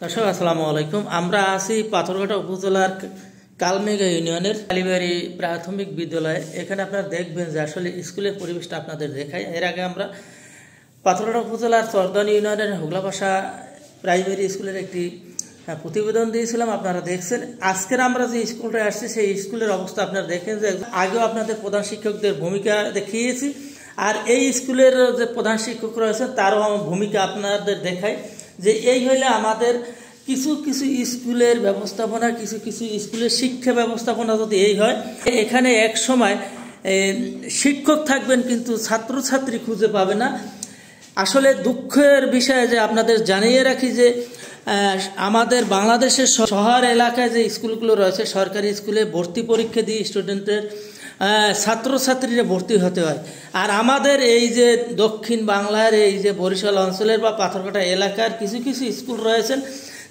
দর্শক আসসালামু আলাইকুম। আমরা আছি পাথরঘাটা উপজেলার কালমেঘা ইউনিয়নের কালীবাড়ি প্রাথমিক বিদ্যালয়ে। এখানে আপনারা দেখবেন যে আসলে স্কুলের পরিবেশটা আপনাদের দেখায়। এর আগে আমরা পাথরঘাটা উপজেলার চরদানি ইউনিয়নের হুগলাপাশা প্রাইমারি স্কুলের একটি প্রতিবেদন দিয়েছিলাম, আপনারা দেখছেন। আজকের আমরা যে স্কুলটা আসছি সেই স্কুলের অবস্থা আপনারা দেখেন যে আগেও আপনাদের প্রধান শিক্ষকদের ভূমিকা দেখিয়েছি, আর এই স্কুলের যে প্রধান শিক্ষক রয়েছেন তারও ভূমিকা আপনাদের দেখায় যে এই হইলে আমাদের কিছু কিছু স্কুলের ব্যবস্থাপনা, কিছু কিছু স্কুলের শিক্ষা ব্যবস্থাপনা যদি এই হয়, এখানে এক সময় শিক্ষক থাকবেন কিন্তু ছাত্রছাত্রী খুঁজে পাবে না। আসলে দুঃখের বিষয় যে আপনাদের জানিয়ে রাখি যে আমাদের বাংলাদেশের শহর এলাকায় যে স্কুলগুলো রয়েছে, সরকারি স্কুলে ভর্তি পরীক্ষা দিয়ে স্টুডেন্টের ছাত্রছাত্রীরা ভর্তি হতে হয়। আর আমাদের এই যে দক্ষিণ বাংলার এই যে বরিশাল অঞ্চলের বা পাথরঘাটা এলাকার কিছু কিছু স্কুল রয়েছেন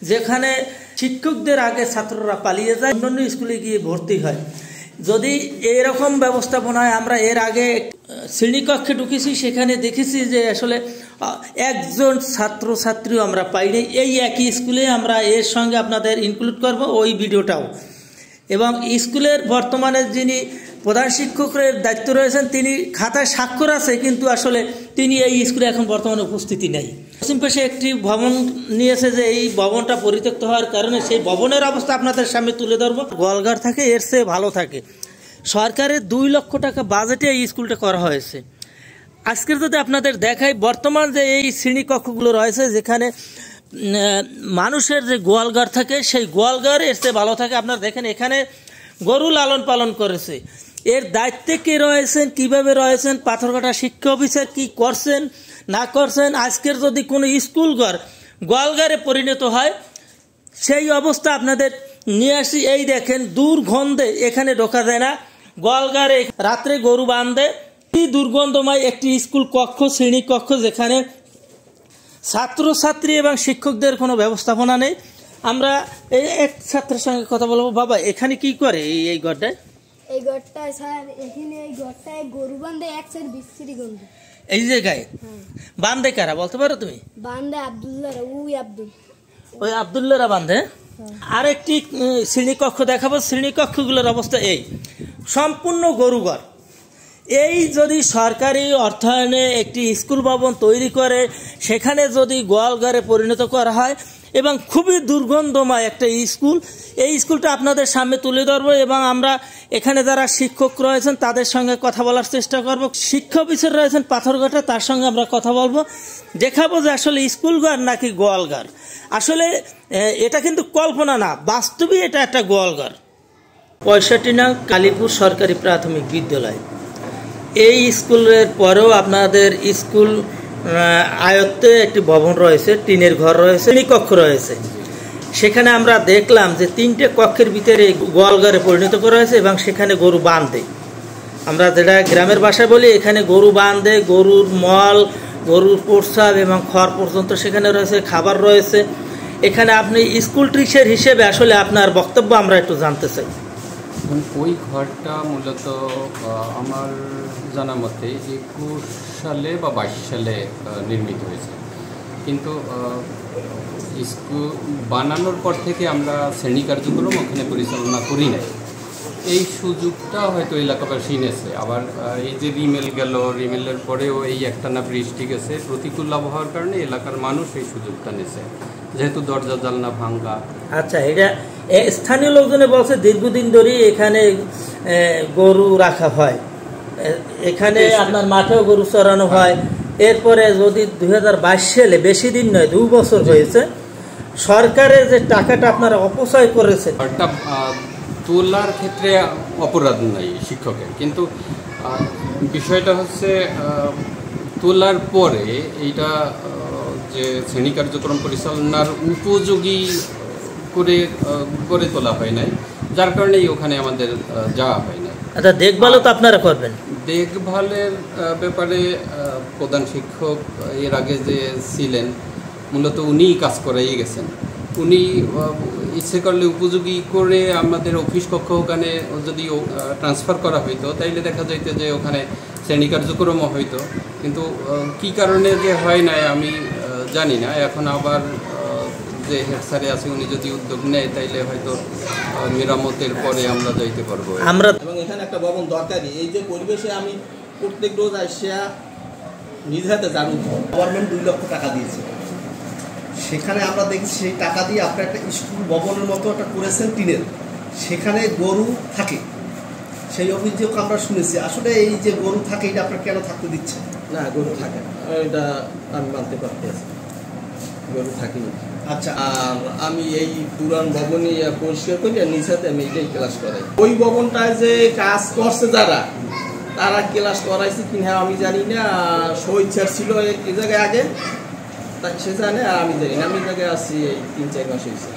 যেখানে শিক্ষকদের আগে ছাত্ররা পালিয়ে যায়, অন্যান্য স্কুলে গিয়ে ভর্তি হয়। যদি এরকম ব্যবস্থাপনায় আমরা এর আগে শ্রেণীকক্ষে ঢুকেছি, সেখানে দেখেছি যে আসলে একজন ছাত্রছাত্রীও আমরা পাইনি। এই একই স্কুলে আমরা এর সঙ্গে আপনাদের ইনক্লুড করব ওই ভিডিওটাও। এবং স্কুলের বর্তমানে যিনি প্রধান শিক্ষকের দায়িত্ব রয়েছেন তিনি খাতায় স্বাক্ষর আছে, কিন্তু আসলে তিনি এই স্কুলে এখন বর্তমানে উপস্থিতি নেই। পশ্চিম পাশে একটি ভবন নিয়েছে যে এই ভবনটা পরিত্যক্ত হওয়ার কারণে সেই ভবনের অবস্থা আপনাদের সামনে তুলে ধরবো। গোয়ালঘর থাকে, এর চেয়ে ভালো থাকে। সরকারের 2 লক্ষ টাকা বাজেটে এই স্কুলটা করা হয়েছে। আজকের যদি আপনাদের দেখাই, বর্তমান যে এই শ্রেণীকক্ষগুলো রয়েছে যেখানে মানুষের যে গোয়ালঘর থাকে, সেই গোয়ালঘর এর চেয়ে ভালো থাকে। আপনারা দেখেন এখানে গরু লালন পালন করেছে। এর দায়িত্বে কে রয়েছেন, কিভাবে রয়েছেন, পাথরঘাটা শিক্ষা অফিসার কি করছেন না করছেন, আজকের যদি কোনো স্কুল ঘর গোয়ালঘরে পরিণত হয় সেই অবস্থা আপনাদের নিয়ে আসি। এই দেখেন দুর্গন্ধে এখানে ঢোকা যায় না। গোয়ালঘরে রাত্রে গরু বাঁধে, কি দুর্গন্ধময় একটি স্কুল কক্ষ, শ্রেণী কক্ষ, যেখানে ছাত্রছাত্রী এবং শিক্ষকদের কোনো ব্যবস্থাপনা নেই। আমরা এই এক ছাত্রের সঙ্গে কথা বলবো। বাবা, এখানে কি করে এই ঘরটায়? এই ঘরটায় স্যার, এখানে এই ঘরটায় গরু বাঁধে, এক সাইড বিশ্রী গন্ধ। এই জায়গায় বান্ধে কারা বলতে পারো তুমি? বান্ধে আব্দুল্লাহরা, ওই আব্দুল্লাহরা বান্ধে। আরেকটি শ্রেণীকক্ষ দেখাবো। শ্রেণীকক্ষগুলোর অবস্থা এই সম্পূর্ণ গরুঘর। এই যদি সরকারি অর্থায়নে একটি স্কুল ভবন তৈরি করে সেখানে যদি গোয়ালঘরে পরিণত করা হয় এবং খুবই দুর্গন্ধময় একটা স্কুল, এই স্কুলটা আপনাদের সামনে তুলে ধরবো এবং আমরা এখানে যারা শিক্ষক রয়েছেন তাদের সঙ্গে কথা বলার চেষ্টা করব। শিক্ষা অফিসার রয়েছেন পাথরঘাটা, তার সঙ্গে আমরা কথা বলবো, দেখাবো যে আসলে স্কুল ঘর নাকি গোয়ালঘর। আসলে এটা কিন্তু কল্পনা না, বাস্তবে এটা একটা গোয়ালঘর। 65 নং কালীপুর সরকারি প্রাথমিক বিদ্যালয়। এই স্কুলের পরেও আপনাদের স্কুল আয়ত্তে একটি ভবন রয়েছে, টিনের ঘর রয়েছে, শ্রেণীকক্ষ রয়েছে। সেখানে আমরা দেখলাম যে 3টে কক্ষের ভিতরে গোয়ালঘরে পরিণত করা হয়েছে এবং সেখানে গরু বাঁধে। আমরা যেটা গ্রামের ভাষায় বলি, এখানে গরু বাঁধে, গরুর মল, গরুর প্রস্রাব এবং খড় পর্যন্ত সেখানে রয়েছে, খাবার রয়েছে। এখানে আপনি স্কুল টিচার হিসেবে আসলে আপনার বক্তব্য আমরা একটু জানতে চাই। ওই ঘরটা মূলত আমার জানা মতে 21 সালে বা 22 সালে নির্মিত হয়েছে, কিন্তু স্কুল বানানোর পর থেকে আমরা শ্রেণী কার্যক্রম ওখানে পরিচালনা করি নাই। এই সুযোগটা হয়তো এলাকাবাসী নিয়েছে। আবার এই যে রিমেল গেল, রিমেলের পরেও এই একটানা বৃষ্টি গেছে, প্রতিকূল আবহাওয়ার কারণে এলাকার মানুষ এই সুযোগটা নিয়েছে, যেহেতু দরজা জানলা ভাঙ্গা। আচ্ছা, এটা স্থানীয় লোকজনে বলছে দীর্ঘদিন ধরে এখানে গরু রাখা হয়, এখানে আপনার মাঠেও গরু চড়ানো হয়। এরপরে যদি 2022 সালে, বেশি দিন নয় 2 বছর হয়েছে, সরকারের যে টাকাটা আপনারা অপচয় করেছে। তোলার ক্ষেত্রে অপরাধ নাই শিক্ষকের, কিন্তু বিষয়টা হচ্ছে তোলার পরে এইটা যে শ্রেণী কার্যক্রম পরিচালনার উপযোগী করে তোলা হয় নাই, যার কারণেই ওখানে আমাদের যাওয়া হয় না। আচ্ছা, দেখভালও তো আপনারা করবেন? দেখভালের ব্যাপারে প্রধান শিক্ষক এর আগে যে ছিলেন মূলত উনিই কাজ করাই গেছেন। উনি ইচ্ছে করলে উপযোগী করে আমাদের অফিস কক্ষ ওখানে যদি ট্রান্সফার করা হইতো তাইলে দেখা যাইতো যে ওখানে শ্রেণী কার্যক্রমও হইতো, কিন্তু কী কারণে যে হয় নাই আমি জানি না। এখন আবার যে হেড স্যারে আছে উনি যদি উদ্যোগ নেয় তাইলে হয়তো মেরামতের পরে আমরা যাইতে পারবো। আমরা এবং এখানে একটা ভবন দরকারি। এই যে পরিবেশে আমি প্রত্যেক রোজ আসিয়া নিজ হাতে ঝাড়ু দিই। গভর্নমেন্ট 2 লক্ষ টাকা দিয়েছে, সেখানে আমরা দেখি সেই টাকা দিয়ে আপনার একটা স্কুল ভবনের মতো একটা করেছেন টিনের, সেখানে গরু থাকে, সেই অভিযোগ আমরা শুনেছি। আসলে এই যে গরু থাকে এটা আপনার কেন থাকতে দিচ্ছে? না, গরু থাকে না, এটা আমি মানতে পারতেছি, গরু থাকেনি। আচ্ছা, আর আমি এই পুরান ভবনে পরিষ্কার করি আর নিজ হাতে আমি এটাই ক্লাস করাই। ওই ভবনটায় যে কাজ করছে যারা, তারা ক্লাস করাইছে কিনা আমি জানি না। শহীদ স্যার ছিল এই জায়গায় আগে, সে জানে, আর আমি জানি না। আমি এই জায়গায় আছি এই 3-4 মাস হয়েছে।